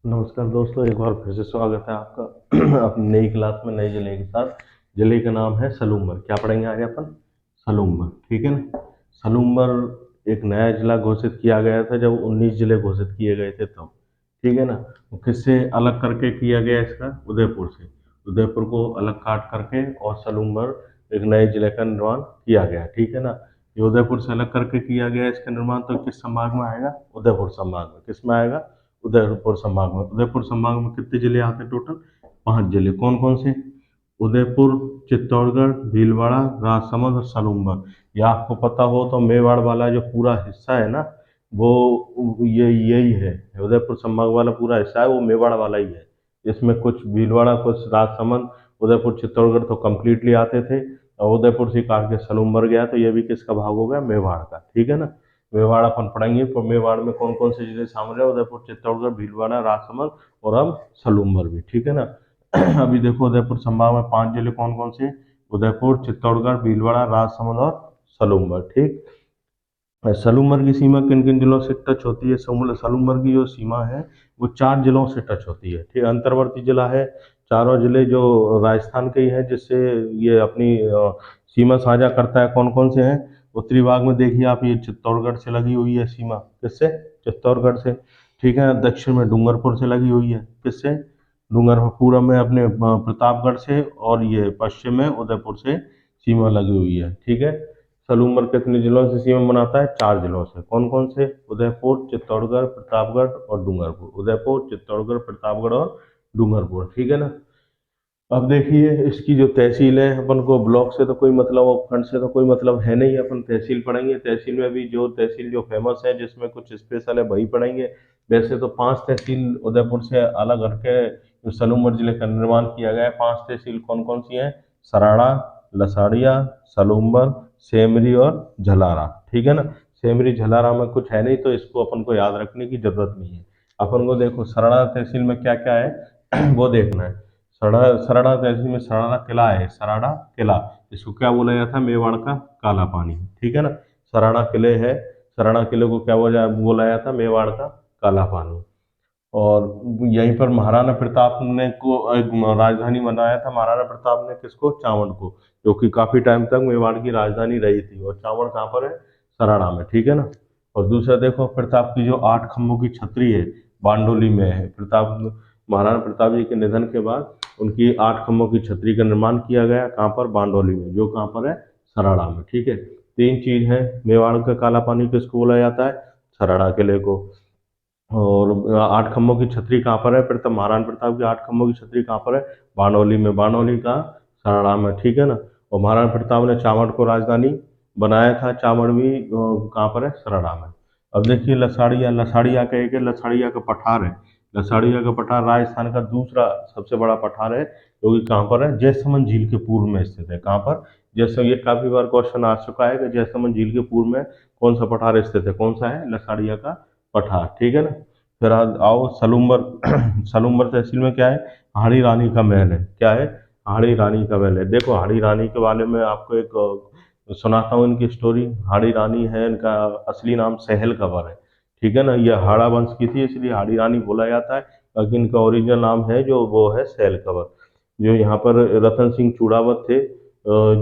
नमस्कार दोस्तों, एक बार फिर से स्वागत है आपका अपनी नई क्लास में नए जिले के साथ। जिले का नाम है सलूम्बर। क्या पढ़ेंगे आज अपन? सलूम्बर, ठीक है ना। सलूम्बर एक नया जिला घोषित किया गया था जब 19 जिले घोषित किए गए थे तब, ठीक है ना। वो किससे अलग करके किया गया इसका? उदयपुर से। उदयपुर को अलग काट करके और सलूम्बर एक नए जिले का निर्माण किया गया, ठीक है ना। ये उदयपुर से अलग करके किया गया इसका निर्माण, तो किस संभाग में आएगा? उदयपुर संभाग में। किस में आएगा? उदयपुर संभाग में। उदयपुर संभाग में कितने जिले आते हैं टोटल? 5 जिले। कौन कौन से? उदयपुर, चित्तौड़गढ़, भीलवाड़ा, राजसमंद और सलूम्बर। ये आपको पता हो तो मेवाड़ वाला जो पूरा हिस्सा है ना, वो ये यही है। उदयपुर संभाग वाला पूरा हिस्सा है वो मेवाड़ वाला ही है। इसमें कुछ भीलवाड़ा, कुछ राजसमंद, उदयपुर, चित्तौड़गढ़ तो कंप्लीटली आते थे। और उदयपुर से काट के सलूम्बर गया तो ये भी किसका भाग हो गया? मेवाड़ का, ठीक है ना। मेवाड़ अपन पढ़ेंगे, तो मेवाड़ में कौन कौन से जिले शामिल है? उदयपुर, चित्तौड़गढ़, भीलवाड़ा, राजसमंद और अब सलूम्बर भी, ठीक है ना। अभी देखो उदयपुर संभाग में 5 जिले कौन कौन से? उदयपुर, चित्तौड़गढ़, भीलवाड़ा, राजसमंद और सलूम्बर, ठीक। सलूम्बर की सीमा किन किन जिलों से टच होती है? सलूम्बर की जो सीमा है वो 4 जिलों से टच होती है, ठीक। अंतर्वर्ती जिला है। चारों जिले जो राजस्थान के ही हैं, जिससे ये अपनी सीमा साझा करता है। कौन कौन से हैं? उत्तरी भाग में देखिए आप, ये चित्तौड़गढ़ से लगी हुई है सीमा। किससे? चित्तौड़गढ़ से, ठीक है। दक्षिण में डूंगरपुर से लगी हुई है। किससे? डूंगरपुर। पूर्व में अपने प्रतापगढ़ से, और ये पश्चिम में उदयपुर से सीमा लगी हुई है, ठीक है। सलूम्बर कितने जिलों से सीमा बनाता है? 4 जिलों से। कौन कौन से? उदयपुर, चित्तौड़गढ़, प्रतापगढ़ और डूंगरपुर। उदयपुर, चित्तौड़गढ़, प्रतापगढ़ और डूंगरपुर, ठीक है ना। अब देखिए इसकी जो तहसील है, अपन को ब्लॉक से तो कोई मतलब, उपखंड से तो कोई मतलब है नहीं। अपन तहसील पढ़ेंगे। तहसील में भी जो तहसील जो फेमस है, जिसमें कुछ स्पेशल है, वही पढ़ेंगे। वैसे तो 5 तहसील उदयपुर से अलग हटके जो सलूम्बर जिले का निर्माण किया गया है। 5 तहसील कौन कौन सी हैं? सराड़ा, लसाड़िया, सलूम्बर, सेमरी और झलारा, ठीक है ना। सेमरी झलारा में कुछ है नहीं, तो इसको अपन को याद रखने की जरूरत नहीं है। अपन को देखो सराड़ा तहसील में क्या क्या है वो देखना है। सराड़ा तहसील में सराड़ा किला है। सराड़ा किला, इसको क्या बोला जाता है? मेवाड़ का काला पानी, ठीक है ना। सराड़ा किले है। सराड़ा किले को क्या बोला जाता है? मेवाड़ का काला पानी। और यहीं पर महाराणा प्रताप ने को एक राजधानी बनाया था। महाराणा प्रताप ने किसको? चावड़ को, जो कि काफी टाइम तक मेवाड़ की राजधानी रही थी। और चावड़ कहाँ पर है? सराड़ा में, ठीक है ना। और दूसरा देखो, प्रताप की जो 8 खंभों की छतरी है, बारडोली में है। महाराणा प्रताप जी के निधन के बाद उनकी 8 खंभों की छतरी का निर्माण किया गया। कहाँ पर? बारडोली में, जो कहाँ पर है? सराड़ा में, ठीक है। 3 चीज है। मेवाड़ का काला पानी किसको बोला जाता है? सराड़ा किले को। और 8 खंभों की छतरी कहाँ पर है? प्रताप महाराणा प्रताप की 8 खंभों की छतरी कहाँ पर है? बारडोली में। बारडोली का सराड़ा में, ठीक है ना। और महाराणा प्रताप ने चावड़ को राजधानी बनाया था। चावड़ भी कहाँ पर है? सराड़ा में। अब देखिए लसाड़िया। लसाड़िया का एक है, लसाड़िया का पठार है। लसाड़िया का पठार राजस्थान का दूसरा सबसे बड़ा पठार है, जो कि कहाँ पर है? जयसमंद झील के पूर्व में स्थित है। कहाँ पर? जैसे ये काफी बार क्वेश्चन आ चुका है कि जयसमंद झील के पूर्व में कौन सा पठार स्थित है? कौन सा है? लसाड़िया का पठार, ठीक है ना। फिर आओ सलूम्बर। सलूम्बर तहसील में क्या है? हाड़ी रानी का महल है। क्या है? हाड़ी रानी का महल है। देखो हाड़ी रानी के बारे में आपको एक सुनाता हूँ इनकी स्टोरी। हाड़ी रानी है, इनका असली नाम सहल कंवर है, ठीक है ना। ये हाड़ा वंश की थी, इसलिए हाड़ी रानी बोला जाता है। बाकी इनका ओरिजिनल नाम है जो, वो है सहल कंवर। जो यहाँ पर रतन सिंह चूड़ावत थे,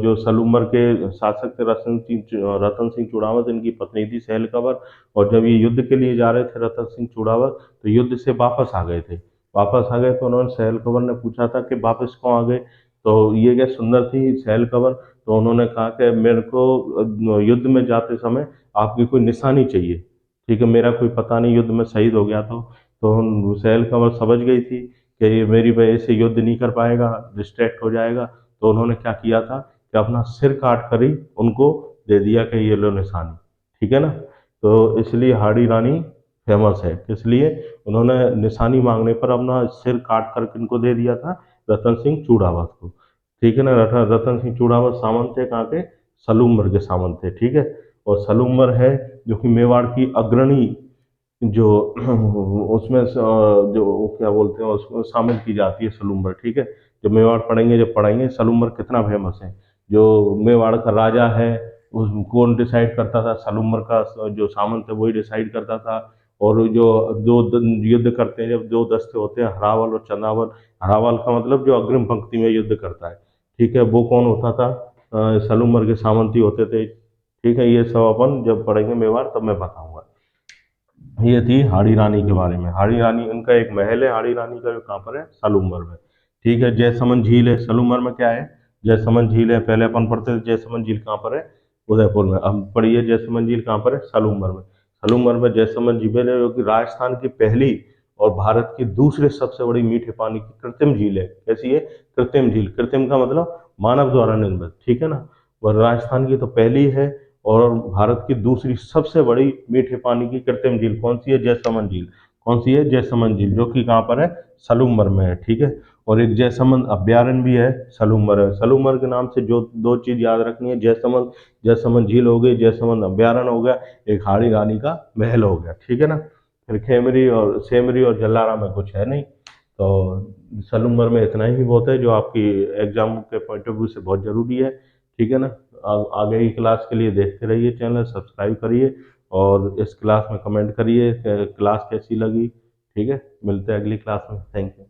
जो सलूम्बर के शासक थे, रतन सिंह चूड़ावत इनकी पत्नी थी सहल कंवर। और जब ये युद्ध के लिए जा रहे थे रतन सिंह चूड़ावत, तो युद्ध से वापस आ गए थे। वापस आ गए तो उन्होंने सहल कंवर ने पूछा था कि वापस क्यों आ गए? तो ये क्या सुंदर थी सहल कंवर, तो उन्होंने कहा कि मेरे को युद्ध में जाते समय आपकी कोई निशानी चाहिए, ठीक है। मेरा कोई पता नहीं युद्ध में शहीद हो गया तो सहल कंवर समझ गई थी कि ये मेरी वजह से युद्ध नहीं कर पाएगा, डिस्ट्रैक्ट हो जाएगा। तो उन्होंने क्या किया था कि अपना सिर काट कर ही उनको दे दिया कि ये लो निशानी, ठीक है ना। तो इसलिए हाड़ी रानी फेमस है। इसलिए उन्होंने निशानी मांगने पर अपना सिर काट कर किनको दे दिया था? रतन सिंह चूड़ावत को, ठीक है ना। रतन सिंह चूड़ावत सामंत थे कहाँ के? सलूम्बर के सामंत थे, ठीक है। और सलूम्बर है जो कि मेवाड़ की अग्रणी, जो उसमें जो क्या बोलते हैं उसमें शामिल की जाती है सलूम्बर, ठीक है। जब मेवाड़ पढ़ेंगे, जब पढ़ेंगे सलूम्बर कितना फेमस है। जो मेवाड़ का राजा है, उस कौन डिसाइड करता था? सलूम्बर का जो सामंत है वही डिसाइड करता था। और जो दो युद्ध करते हैं, जब दो दस्ते होते हैं, हरावल और चंदावल। हरावल का मतलब जो अग्रिम पंक्ति में युद्ध करता है, ठीक है, वो कौन होता था? सलूमर के सामंती होते थे। ठीक है, ये सब अपन जब पढ़ेंगे मेवाड़ तब मैं बताऊंगा। ये थी हाड़ी रानी के बारे में। हाड़ी रानी, उनका एक महल है हाड़ी रानी का, जो कहाँ पर है? सलूमर में। ठीक है, जयसमंद झील है सलूमर में। क्या है? जयसमंद झील है। पहले अपन पढ़ते थे जयसमंद झील कहाँ पर है? उदयपुर में। अब पढ़िए जयसमंद झील कहाँ पर है? सलूमर में। सलूमर में जयसमंद झील है, जो कि राजस्थान की पहली और भारत की दूसरे सबसे बड़ी मीठे पानी की कृत्रिम झील है। कैसी है? कृत्रिम झील। कृत्रिम का मतलब मानव द्वारा निर्मित, ठीक है ना। वह राजस्थान की तो पहली है, और भारत की दूसरी सबसे बड़ी मीठे पानी की कृत्रिम झील कौन सी है? जयसमंद झील। कौन सी है? जयसमंद झील, जो कि कहाँ पर है? सलूमर में है। ठीक है, और एक जयसमंद अभ्यारण्य भी है सलूमर है। सलूमर के नाम से जो दो चीज याद रखनी है, जयसमंद, जयसमंद झील हो गई, जयसमंद अभ्यारण्य हो गया, एक हाड़ी रानी का महल हो गया। ठीक है ना। फिर खेमरी और सेमरी और जलारा में कुछ है नहीं। तो सलूमर में इतना ही बहुत है, जो आपकी एग्जाम के पॉइंट ऑफ व्यू से बहुत जरूरी है। ठीक है ना। आगे की क्लास के लिए देखते रहिए, चैनल सब्सक्राइब करिए, और इस क्लास में कमेंट करिए क्लास कैसी लगी। ठीक है, मिलते हैं अगली क्लास में। Thank you.